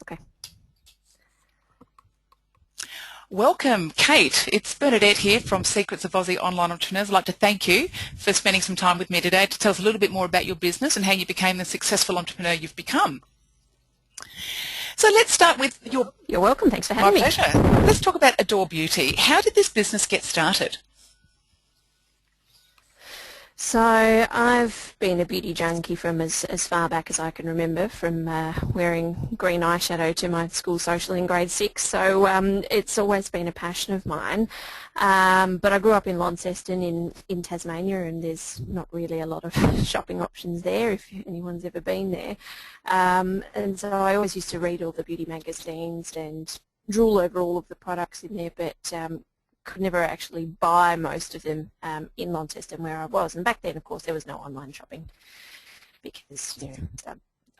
Okay. Welcome, Kate. It's Bernadette here from Secrets of Aussie Online Entrepreneurs. I'd like to thank you for spending some time with me today to tell us a little bit more about your business and how you became the successful entrepreneur you've become. So let's start with your... You're welcome. Thanks for having me. My pleasure. Let's talk about Adore Beauty. How did this business get started? So I've been a beauty junkie from as far back as I can remember, from wearing green eyeshadow to my school social in grade 6. So it's always been a passion of mine. But I grew up in Launceston in Tasmania, and there's not really a lot of shopping options there if anyone's ever been there. And so I always used to read all the beauty magazines and drool over all of the products in there, but could never actually buy most of them in Launceston where I was. And back then, of course, there was no online shopping because,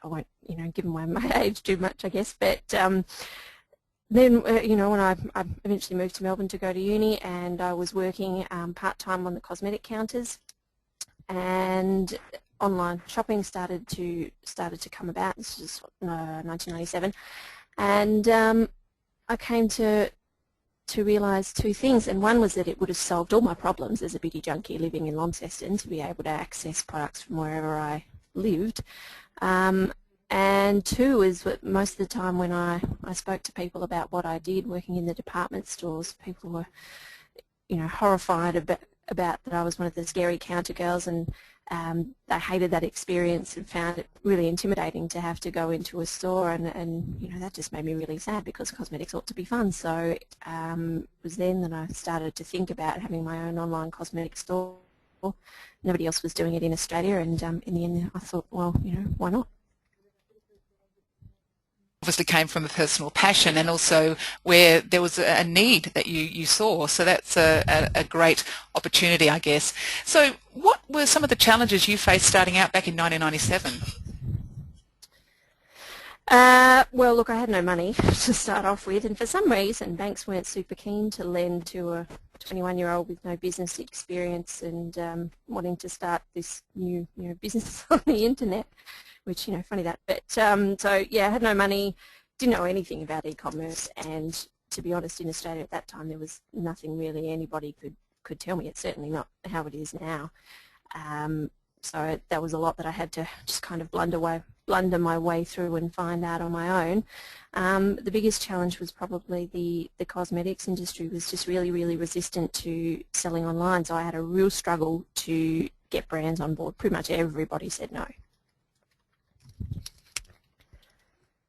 I won't, give away my age too much, I guess. But then, when I eventually moved to Melbourne to go to uni, and I was working part-time on the cosmetic counters, and online shopping started to come about. This was 1997, and I came to realise two things, and one was that it would have solved all my problems as a beauty junkie living in Launceston to be able to access products from wherever I lived, and two is that most of the time when I spoke to people about what I did working in the department stores, people were horrified about that I was one of the scary counter girls, and they hated that experience and found it really intimidating to have to go into a store, and that just made me really sad because cosmetics ought to be fun. So it was then that I started to think about having my own online cosmetic store. Nobody else was doing it in Australia, and in the end I thought, well, why not? Obviously came from a personal passion and also where there was a need that you saw. So that's a great opportunity, I guess. So what were some of the challenges you faced starting out back in 1997? Well, look, I had no money to start off with, and for some reason banks weren't super keen to lend to a 21-year-old with no business experience and wanting to start this new business on the internet, which, funny that. But so, yeah, I had no money, didn't know anything about e-commerce, and to be honest, in Australia at that time there was nothing really anybody could tell me. It's certainly not how it is now. So that was a lot that I had to just kind of blunder my way through and find out on my own. The biggest challenge was probably the cosmetics industry was just really, really resistant to selling online. So I had a real struggle to get brands on board. Pretty much everybody said no.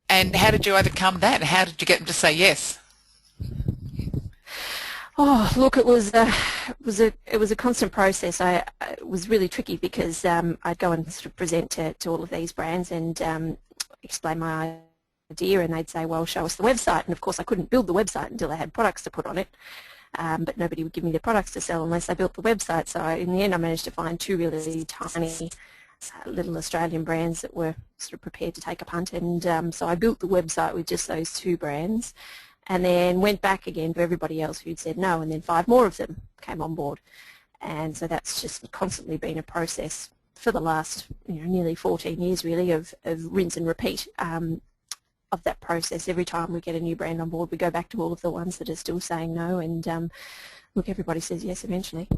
And how did you overcome that? How did you get them to say yes? Oh, look, it was a constant process. It was really tricky because I'd go and sort of present to all of these brands and explain my idea, and they'd say, well, show us the website. And of course I couldn't build the website until I had products to put on it, but nobody would give me the products to sell unless I built the website. So in the end I managed to find two really tiny little Australian brands that were sort of prepared to take a punt, and so I built the website with just those two brands, and then went back again to everybody else who'd said no, and then 5 more of them came on board. And so that's just constantly been a process for the last nearly 14 years really of rinse and repeat of that process. Every time we get a new brand on board, we go back to all of the ones that are still saying no, and look, everybody says yes eventually.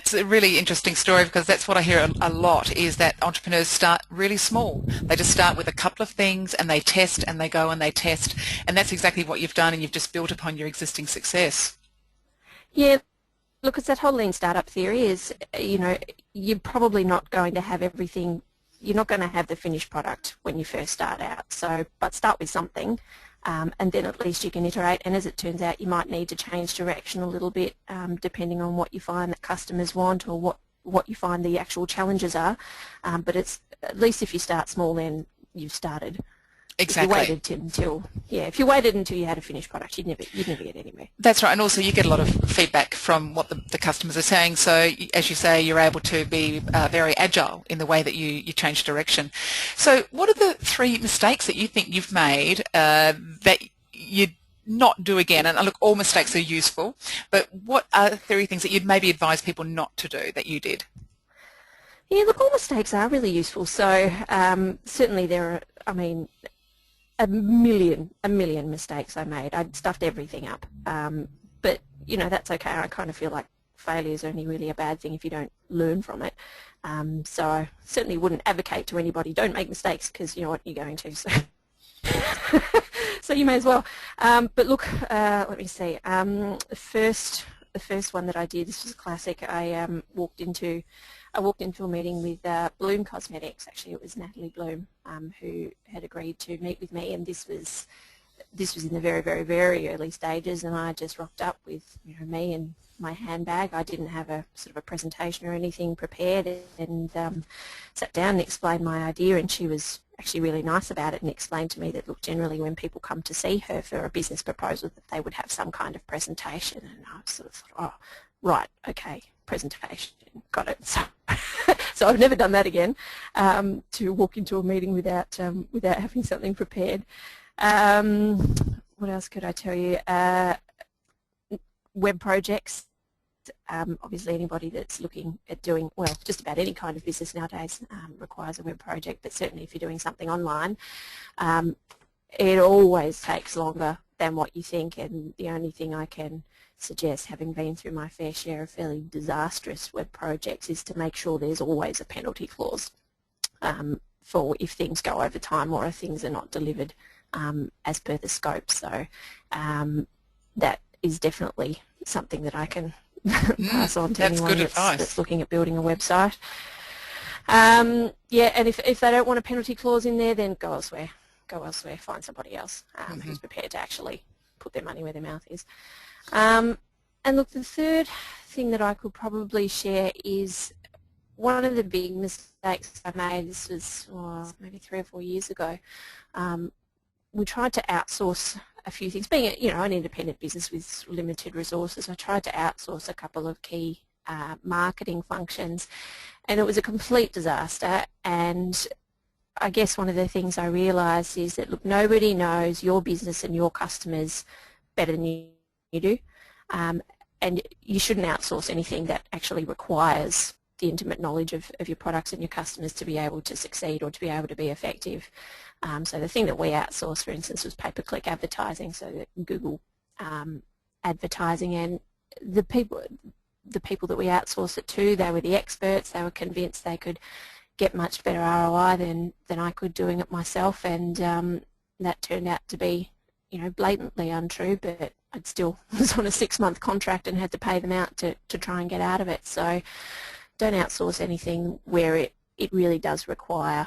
It's a really interesting story because that's what I hear a lot, is that entrepreneurs start really small. They just start with a couple of things and they test and they go and they test, and that's exactly what you've done, and you've just built upon your existing success. Yeah, look, it's that whole lean startup theory is, you're probably not going to have everything, you're not going to have the finished product when you first start out, but start with something. And then at least you can iterate, and as it turns out you might need to change direction a little bit depending on what you find that customers want or what you find the actual challenges are, but it's at least if you start small then you've started. Exactly. If you waited until you had a finished product, you'd never get anywhere. That's right, and also you get a lot of feedback from what the customers are saying. So, as you say, you're able to be very agile in the way that you change direction. So, what are the 3 mistakes that you think you've made that you'd not do again? And look, all mistakes are useful, but what are 3 things that you'd maybe advise people not to do that you did? Yeah, look, all mistakes are really useful. So, certainly there are, a million mistakes I made. I'd stuffed everything up. But, that's okay. I kind of feel like failure is only really a bad thing if you don't learn from it. So I certainly wouldn't advocate to anybody, don't make mistakes, because you know what, you're going to. So, so you may as well. But look, let me see. The first one that I did, this was a classic. I walked into a meeting with Bloom Cosmetics. Actually, it was Natalie Bloom who had agreed to meet with me, and this was in the very, very, very early stages, and I just rocked up with me and my handbag. I didn't have a sort of a presentation or anything prepared, and sat down and explained my idea, and she was actually really nice about it and explained to me that, look, generally when people come to see her for a business proposal, that they would have some kind of presentation. And I sort of thought, oh, right, okay, presentation, got it. So, so I've never done that again, to walk into a meeting without having something prepared. What else could I tell you? Web projects. Obviously anybody that's looking at doing, well, just about any kind of business nowadays requires a web project, but certainly if you're doing something online, it always takes longer than what you think, and the only thing I can suggest, having been through my fair share of fairly disastrous web projects, is to make sure there's always a penalty clause for if things go over time or if things are not delivered as per the scope. So that is definitely something that I can pass on to anyone that's looking at building a website. Yeah, and if they don't want a penalty clause in there, then go elsewhere. Go elsewhere, find somebody else who's prepared to actually put their money where their mouth is. And look, the third thing that I could probably share is one of the big mistakes I made. This was maybe 3 or 4 years ago. We tried to outsource a few things. Being an independent business with limited resources, I tried to outsource a couple of key marketing functions, and it was a complete disaster. And I guess one of the things I realised is that, look, nobody knows your business and your customers better than you do, and you shouldn't outsource anything that actually requires the intimate knowledge of your products and your customers to be able to succeed or to be able to be effective. So the thing that we outsourced, for instance, was pay-per-click advertising, so that Google advertising, and the people that we outsourced it to, they were the experts. They were convinced they could get much better ROI than I could doing it myself, and that turned out to be blatantly untrue, but I still was on a 6-month contract and had to pay them out to try and get out of it. So don't outsource anything where it really does require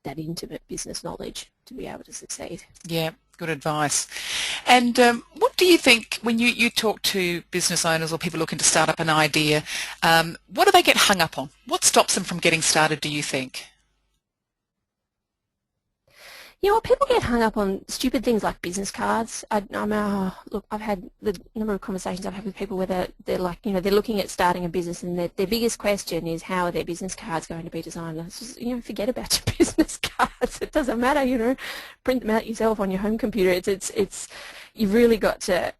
that intimate business knowledge to be able to succeed. Yeah, good advice. And what do you think when you talk to business owners or people looking to start up an idea, what do they get hung up on? What stops them from getting started, do you think? People get hung up on stupid things like business cards. Look, I've had the number of conversations I've had with people where they're like, they're looking at starting a business, and their biggest question is, how are their business cards going to be designed? And it's just, forget about your business cards. It doesn't matter, print them out yourself on your home computer. It's you've really got to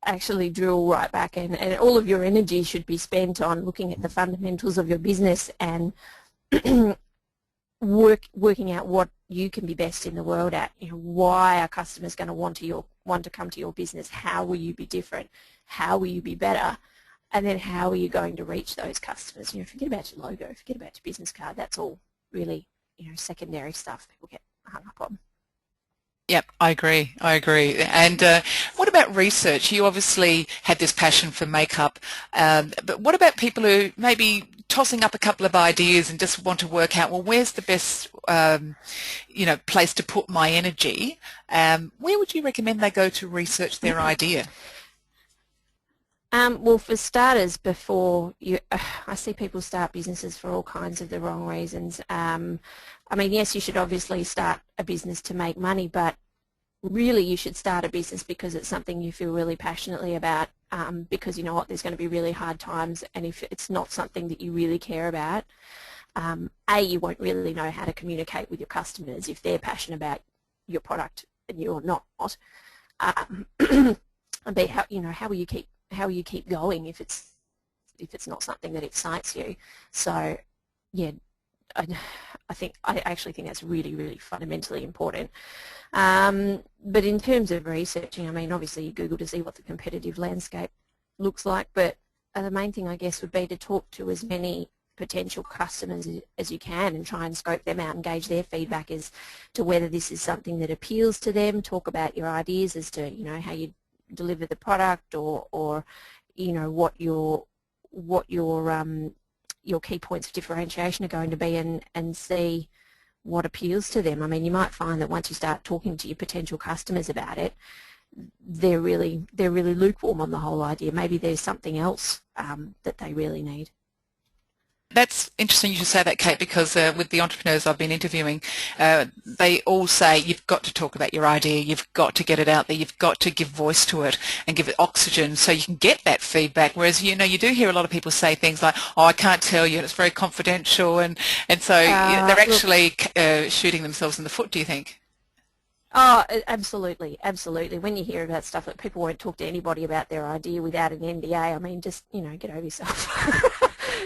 actually drill right back, and all of your energy should be spent on looking at the fundamentals of your business and working out what you can be best in the world at. Why are customers going to want to come to your business? How will you be different? How will you be better? And then how are you going to reach those customers? Forget about your logo, forget about your business card. That's all really secondary stuff people get hung up on. Yep, I agree. And what about research? You obviously had this passion for makeup, but what about people who maybe tossing up a couple of ideas and just want to work out, well, where's the best place to put my energy? Where would you recommend they go to research their idea? Well, for starters, I see people start businesses for all kinds of the wrong reasons. Yes, you should obviously start a business to make money, but really you should start a business because it's something you feel really passionately about, because you know what, there's going to be really hard times, and if it's not something that you really care about, you won't really know how to communicate with your customers if they're passionate about your product and you're not. And B, how will you keep going if it's not something that excites you? So yeah, I actually think that's really, really fundamentally important. But in terms of researching, I mean, obviously you Google to see what the competitive landscape looks like, but the main thing, I guess, would be to talk to as many potential customers as you can and try and scope them out and gauge their feedback as to whether this is something that appeals to them. Talk about your ideas as to, you know, how you deliver the product, or you know, what your key points of differentiation are going to be, and see what appeals to them. I mean, you might find that once you start talking to your potential customers about it, they're really lukewarm on the whole idea. Maybe there's something else that they really need. That's interesting you should say that, Kate, because with the entrepreneurs I've been interviewing, they all say you've got to talk about your idea, you've got to get it out there, you've got to give voice to it and give it oxygen so you can get that feedback. Whereas, you know, you do hear a lot of people say things like, oh, I can't tell you, and it's very confidential, and so they're actually shooting themselves in the foot, do you think? Oh, absolutely, absolutely. When you hear about stuff that people won't talk to anybody about their idea without an NDA, I mean, just, you know, get over yourself.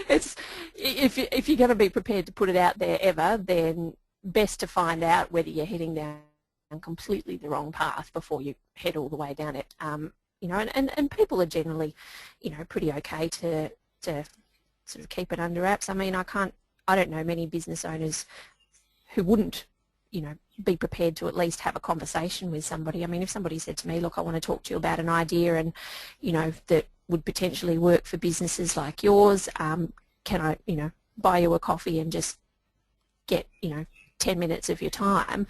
It's, if you're going to be prepared to put it out there ever, then best to find out whether you're heading down completely the wrong path before you head all the way down it. You know, and people are generally, you know, pretty okay to sort of keep it under wraps. I mean, I don't know many business owners who wouldn't, you know, be prepared to at least have a conversation with somebody. I mean, if somebody said to me, look, I want to talk to you about an idea, and, you know, that would potentially work for businesses like yours, can I, you know, buy you a coffee and just get, you know, 10 minutes of your time?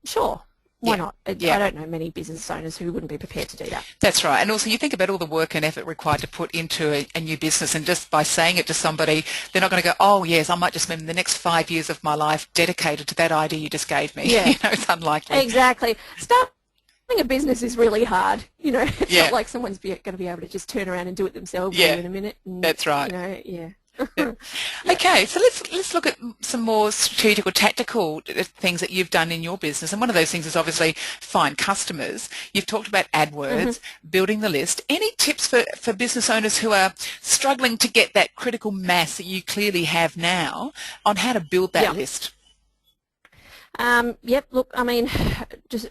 Sure. Why not? I don't know many business owners who wouldn't be prepared to do that. That's right. And also you think about all the work and effort required to put into a new business, and just by saying it to somebody, they're not going to go, oh, yes, I might just spend the next 5 years of my life dedicated to that idea you just gave me. Yeah. You know, it's unlikely. Exactly. Starting a business is really hard. You know, it's not like someone's going to be able to just turn around and do it themselves in a minute. And, that's right. You know, yeah. Okay, so let's look at some more strategic or tactical things that you've done in your business, and one of those things is obviously find customers. You've talked about AdWords, building the list. Any tips for business owners who are struggling to get that critical mass that you clearly have now on how to build that list? Yep, look, I mean, just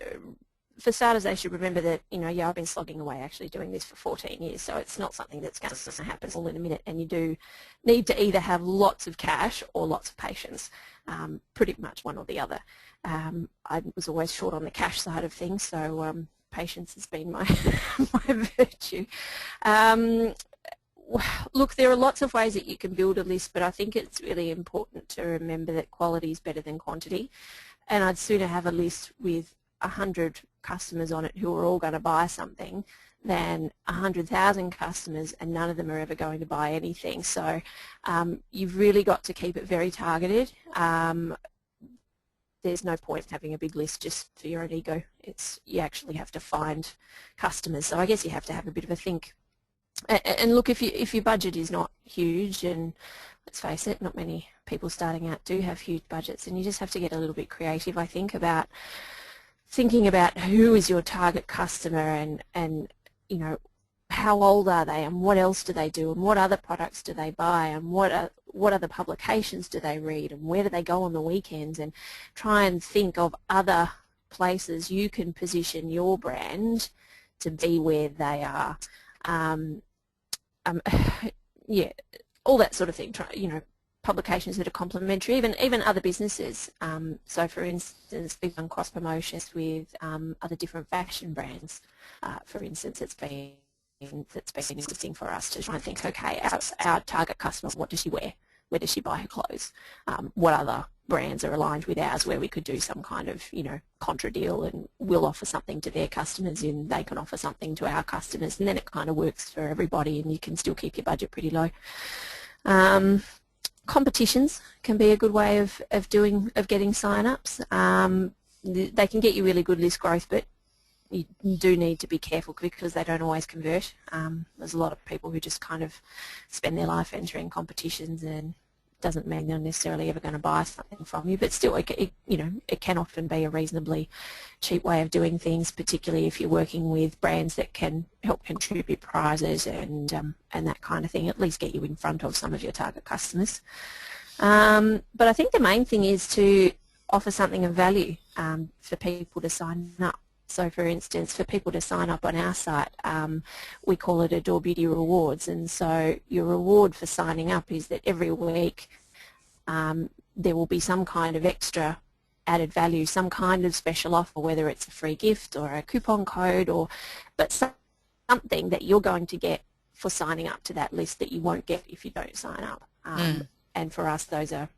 for starters, they should remember that, you know, I've been slogging away actually doing this for 14 years, so it's not something that's going to happen all in a minute, and you do need to either have lots of cash or lots of patience, pretty much one or the other. I was always short on the cash side of things, so patience has been my, my virtue. Look, there are lots of ways that you can build a list, but I think it's really important to remember that quality is better than quantity, and I'd sooner have a list with 100 customers on it who are all going to buy something than 100,000 customers and none of them are ever going to buy anything. So you've really got to keep it very targeted. There's no point having a big list just for your own ego. You actually have to find customers. So I guess you have to have a bit of a think. And look, if your budget is not huge, and let's face it, not many people starting out do have huge budgets, and you just have to get a little bit creative, I think, about thinking about who is your target customer, and you know, how old are they, and what else do they do, and what other products do they buy, and what other publications do they read, and where do they go on the weekends, and try and think of other places you can position your brand to be where they are. Yeah, all that sort of thing. You know, publications that are complementary, even other businesses. So, for instance, we've done cross promotions with other different fashion brands. For instance, that's been interesting for us to try and think, okay, our target customer, what does she wear? Where does she buy her clothes? What other brands are aligned with ours where we could do some kind of, you know, contra deal, and we'll offer something to their customers and they can offer something to our customers, and then it kind of works for everybody and you can still keep your budget pretty low. Competitions can be a good way of getting sign-ups. They can get you really good list growth, but you do need to be careful because they don't always convert. There's a lot of people who just kind of spend their life entering competitions, and it doesn't mean they're necessarily ever going to buy something from you, but still, you know, it can often be a reasonably cheap way of doing things, particularly if you're working with brands that can help contribute prizes and that kind of thing, at least get you in front of some of your target customers. But I think the main thing is to offer something of value for people to sign up. So for instance, for people to sign up on our site, we call it Adore Beauty Rewards, and so your reward for signing up is that every week there will be some kind of extra added value, some kind of special offer, whether it's a free gift or a coupon code, but something that you're going to get for signing up to that list that you won't get if you don't sign up. And for us, those are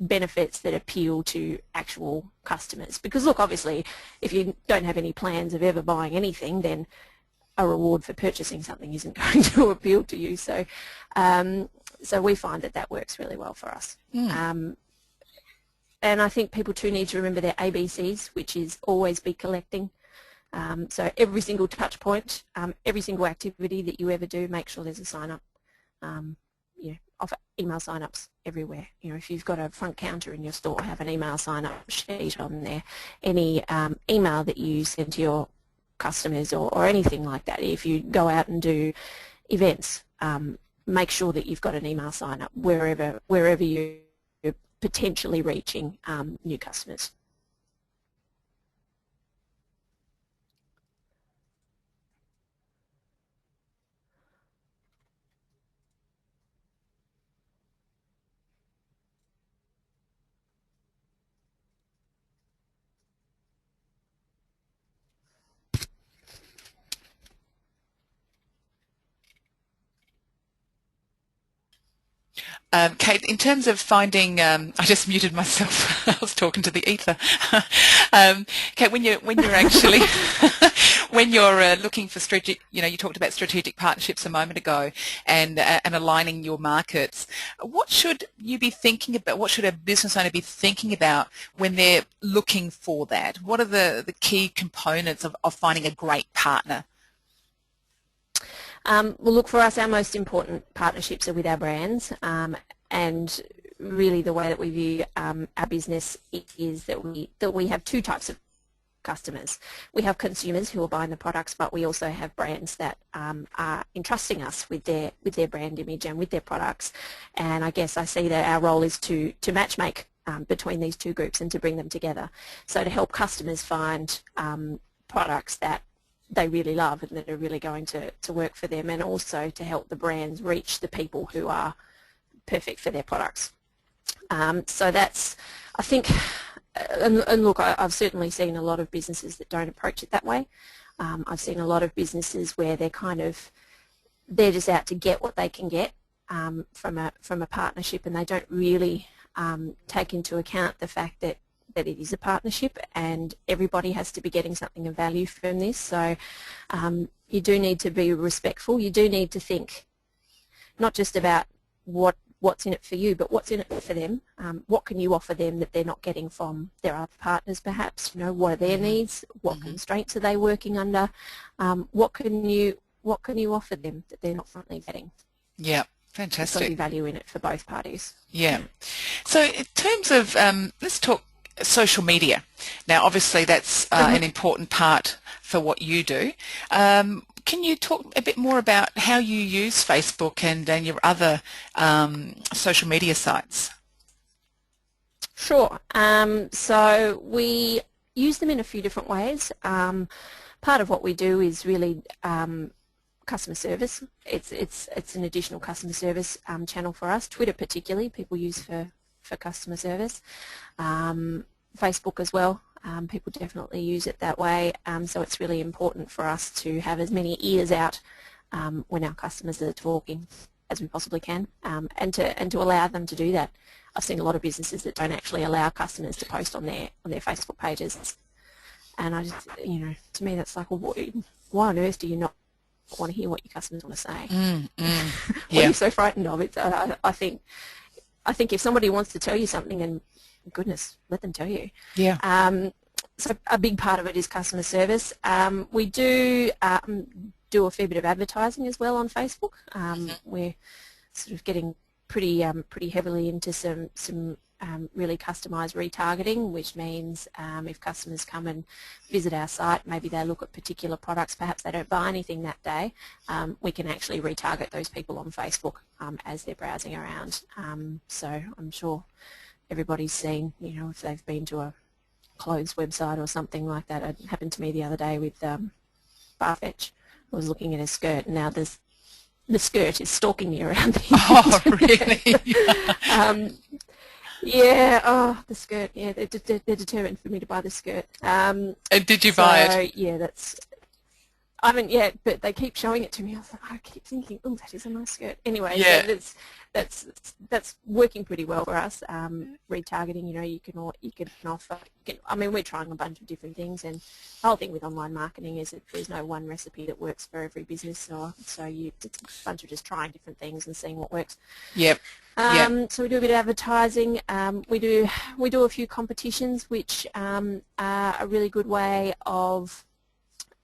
benefits that appeal to actual customers. Because look, obviously, if you don't have any plans of ever buying anything, then a reward for purchasing something isn't going to appeal to you. So, so we find that that works really well for us. And I think people too need to remember their ABCs, which is always be collecting. So every single touch point, every single activity that you ever do, make sure there's a sign up. Offer email sign-ups everywhere. If you've got a front counter in your store, have an email sign-up sheet on there. Any email that you send to your customers or anything like that. If you go out and do events, make sure that you've got an email sign-up wherever you're potentially reaching new customers. Kate, in terms of finding, I just muted myself. I was talking to the ether. Kate, when you're actually when you're looking for strategic, you talked about strategic partnerships a moment ago, and aligning your markets. What should you be thinking about? What should a business owner be thinking about when they're looking for that? What are the key components of finding a great partner? Well, look, for us, our most important partnerships are with our brands, and really the way that we view our business is that we have two types of customers. We have consumers who are buying the products, but we also have brands that are entrusting us with their brand image and with their products. And I guess I see that our role is to matchmake between these two groups and to bring them together. So to help customers find products that they really love and that are really going to work for them, and also to help the brands reach the people who are perfect for their products. So that's, I think, and look, I've certainly seen a lot of businesses that don't approach it that way. I've seen a lot of businesses where they're just out to get what they can get from a partnership, and they don't really take into account the fact that it is a partnership and everybody has to be getting something of value from this. So you do need to be respectful. You do need to think not just about what's in it for you, but what's in it for them. What can you offer them that they're not getting from their other partners perhaps? What are their needs? What constraints are they working under? What can you offer them that they're not currently getting? Yeah. Fantastic. There's got to be value in it for both parties. Yeah. So in terms of, let's talk social media. Now, obviously, that's an important part for what you do. Can you talk a bit more about how you use Facebook and your other social media sites? Sure. So we use them in a few different ways. Part of what we do is really customer service. It's an additional customer service channel for us. Twitter particularly, people use for customer service. Facebook as well. People definitely use it that way. So it's really important for us to have as many ears out when our customers are talking as we possibly can, and to allow them to do that. I've seen a lot of businesses that don't actually allow customers to post on their Facebook pages, and I just, to me that's like, well, why on earth do you not want to hear what your customers want to say? What are you so frightened of? It's I think if somebody wants to tell you something, and goodness, let them tell you. Yeah. So a big part of it is customer service. We do a fair bit of advertising as well on Facebook. We're sort of getting pretty heavily into some really customised retargeting, which means if customers come and visit our site, maybe they look at particular products, perhaps they don't buy anything that day, we can actually retarget those people on Facebook as they're browsing around. So I'm sure everybody's seen, if they've been to a clothes website or something like that. It happened to me the other day with Farfetch. I was looking at a skirt, and now the skirt is stalking me around the Oh, internet. really? Yeah, oh, the skirt, yeah, they're determined for me to buy the skirt. And did you buy it? So, yeah, I haven't yet, but they keep showing it to me. I keep thinking, oh, that is a nice skirt. Anyway, Yeah. that's working pretty well for us. Retargeting, you can offer. We're trying a bunch of different things, and the whole thing with online marketing is that there's no one recipe that works for every business. So it's a bunch of just trying different things and seeing what works. Yep. Yep. So we do a bit of advertising. We do a few competitions, which are a really good way of,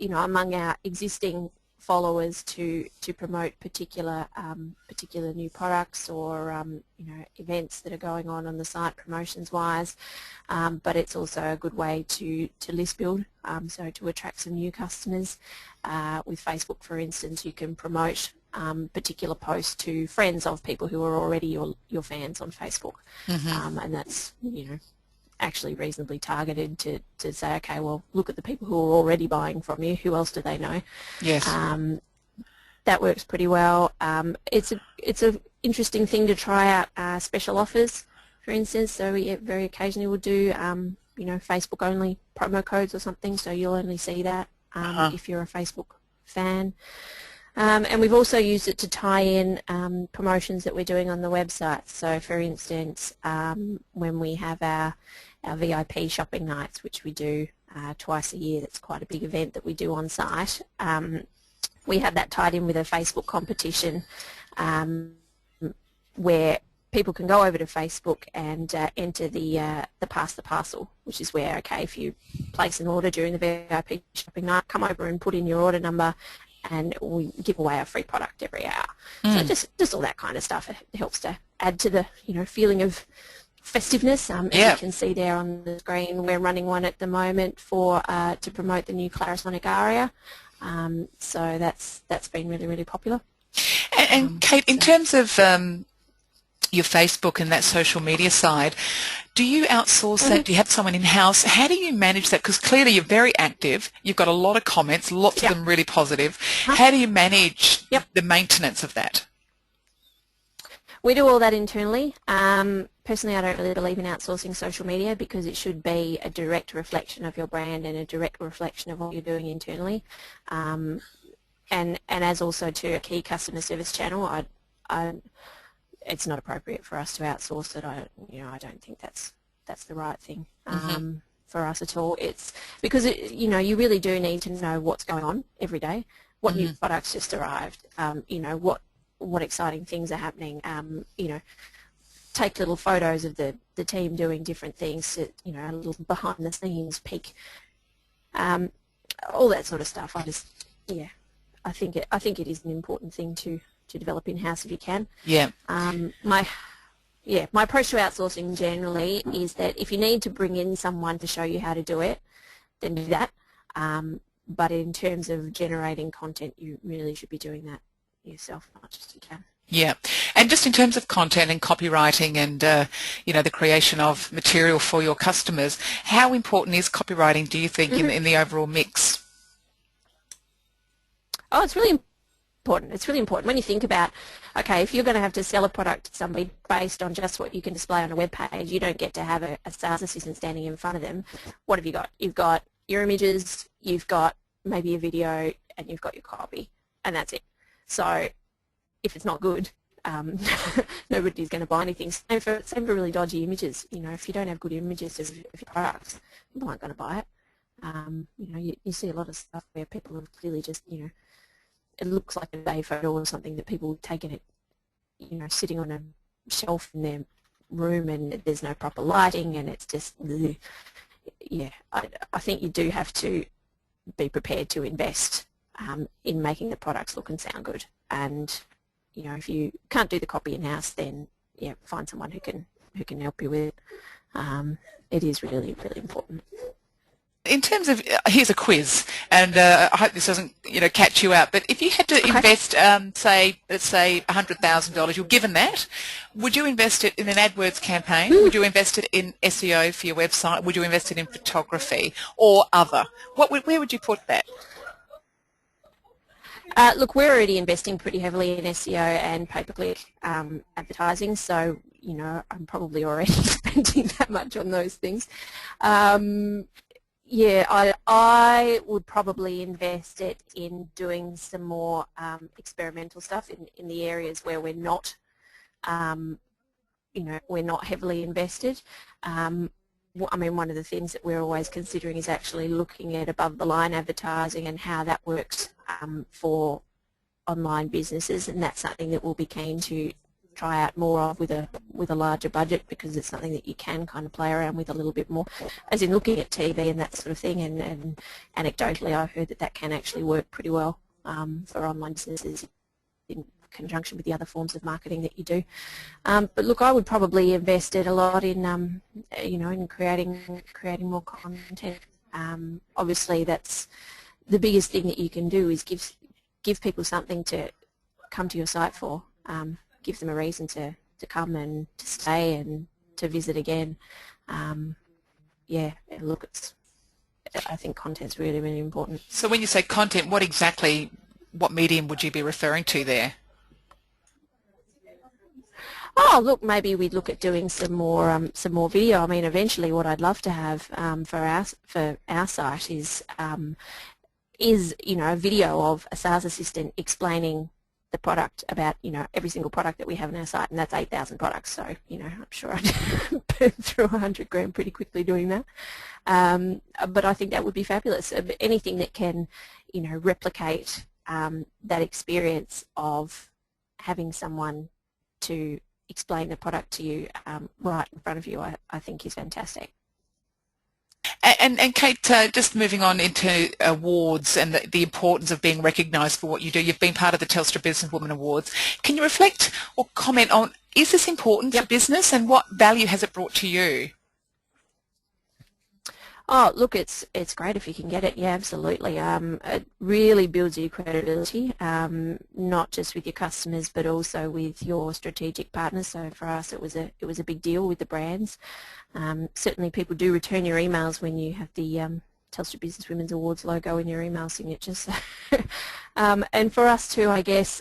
among our existing followers to promote particular new products or events that are going on the site promotions wise. But it's also a good way to list build, so to attract some new customers. With Facebook, for instance, you can promote particular posts to friends of people who are already your fans on Facebook, and that's actually reasonably targeted to say, okay, well, look at the people who are already buying from you. Who else do they know? Yes. That works pretty well. It's a interesting thing to try out special offers, for instance. So we very occasionally will do Facebook only promo codes or something. So you'll only see that if you're a Facebook fan. And we've also used it to tie in promotions that we're doing on the website. So, for instance, when we have our VIP shopping nights, which we do twice a year, that's quite a big event that we do on site. We have that tied in with a Facebook competition where people can go over to Facebook and enter the Pass the Parcel, which is where, okay, if you place an order during the VIP shopping night, come over and put in your order number, and we give away a free product every hour. So just all that kind of stuff. It helps to add to the feeling of festiveness. As you can see there on the screen, we're running one at the moment to promote the new Clarisonic aria. So that's been really, really popular. And Kate, in terms of your Facebook and that social media side, do you outsource that? Do you have someone in-house? How do you manage that? Because clearly you're very active. You've got a lot of comments, lots of them really positive. How do you manage the maintenance of that? We do all that internally. Personally, I don't really believe in outsourcing social media because it should be a direct reflection of your brand and a direct reflection of what you're doing internally. And as also to a key customer service channel, it's not appropriate for us to outsource it. I don't think that's the right thing for us at all. It's because you really do need to know what's going on every day, what new products just arrived, what exciting things are happening. Take little photos of the team doing different things, a little behind the scenes peek, all that sort of stuff. I think it is an important thing to develop in-house if you can. Yeah. My approach to outsourcing generally is that if you need to bring in someone to show you how to do it, then do that. But in terms of generating content, you really should be doing that yourself as much as you can. Yeah, and just in terms of content and copywriting and the creation of material for your customers, how important is copywriting, do you think, in the overall mix? Oh, it's really important. It's really important when you think about, okay, if you're going to have to sell a product to somebody based on just what you can display on a web page, you don't get to have a sales assistant standing in front of them. What have you got? You've got your images, you've got maybe a video, and you've got your copy, and that's it. So if it's not good, nobody's going to buy anything. Same for really dodgy images. If you don't have good images of your products, people aren't going to buy it. You see a lot of stuff where people have clearly just, it looks like a day photo or something that people have taken it, sitting on a shelf in their room, and there's no proper lighting, and it's just, I think you do have to be prepared to invest in making the products look and sound good. And if you can't do the copy in-house, then find someone who can help you with it. It is really, really important. In terms of, here's a quiz, and I hope this doesn't, catch you out. But if you had to Okay. invest, let's say $100,000, you're given that, would you invest it in an AdWords campaign? Would you invest it in SEO for your website? Would you invest it in photography or other? Where would you put that? Look, we're already investing pretty heavily in SEO and pay-per-click advertising, so I'm probably already spending that much on those things. Yeah, I would probably invest it in doing some more experimental stuff in the areas where we're not, we're not heavily invested. I mean, one of the things that we're always considering is actually looking at above-the-line advertising and how that works for online businesses, and that's something that we'll be keen to try out more of with a larger budget, because it's something that you can kind of play around with a little bit more, as in looking at TV and that sort of thing. And anecdotally, I've heard that can actually work pretty well for online businesses in conjunction with the other forms of marketing that you do. But look, I would probably invest it a lot in in creating more content. Obviously, that's the biggest thing that you can do, is give people something to come to your site for. Give them a reason to come and to stay and to visit again. Yeah, look, I think content's really, really important. So when you say content, what medium would you be referring to there? Oh, look, maybe we'd look at doing some more video. I mean, eventually, what I'd love to have for our site is a video of a sales assistant explaining the product, about every single product that we have on our site, and that's 8,000 products. So I'm sure I'd burn through 100 grand pretty quickly doing that. But I think that would be fabulous. Anything that can replicate that experience of having someone to explain the product to you right in front of you, I think is fantastic. And Kate, just moving on into awards and the importance of being recognised for what you do. You've been part of the Telstra Businesswoman Awards. Can you reflect or comment on, is this important for business, and what value has it brought to you? Oh, look, it's great if you can get it. Yeah, absolutely. It really builds your credibility, not just with your customers, but also with your strategic partners. So for us, it was a big deal with the brands. Certainly, people do return your emails when you have the Telstra Businesswomen's Awards logo in your email signatures. And for us too, I guess,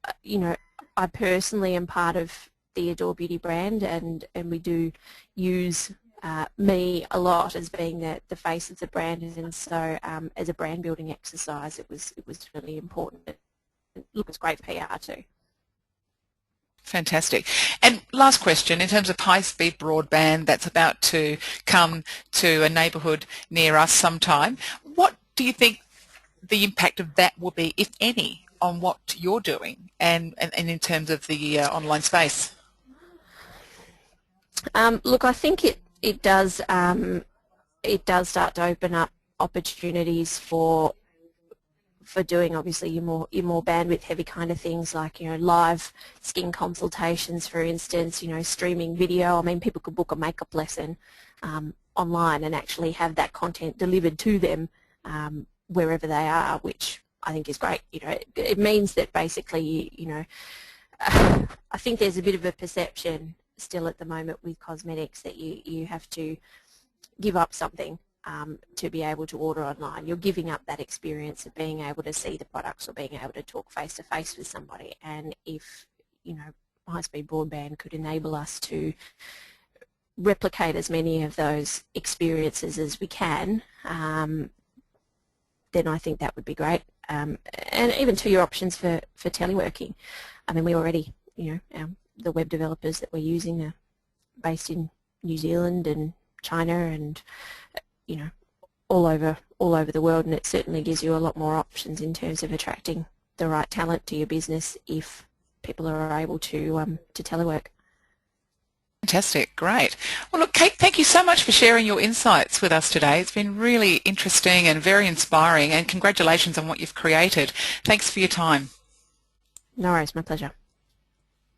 I personally am part of the Adore Beauty brand, and we do use me a lot as being the face of the brand, and so as a brand building exercise, it was really important. Look, it's great PR too. Fantastic. And last question, in terms of high-speed broadband that's about to come to a neighbourhood near us sometime, what do you think the impact of that will be, if any, on what you're doing and in terms of the online space? Look, I think it does start to open up opportunities for doing, obviously, your more bandwidth heavy kind of things, like live skin consultations, for instance, streaming video. I mean, people could book a makeup lesson online and actually have that content delivered to them wherever they are, which I think is great. It means that basically, I think there's a bit of a perception still at the moment with cosmetics that you have to give up something to be able to order online. You're giving up that experience of being able to see the products or being able to talk face to face with somebody. And if high-speed broadband could enable us to replicate as many of those experiences as we can, then I think that would be great. And even to your options for teleworking. I mean, we already, the web developers that we're using are based in New Zealand and China and all over the world, and it certainly gives you a lot more options in terms of attracting the right talent to your business if people are able to telework. Fantastic, great. Well, look, Kate, thank you so much for sharing your insights with us today. It's been really interesting and very inspiring, and congratulations on what you've created. Thanks for your time. No worries, my pleasure.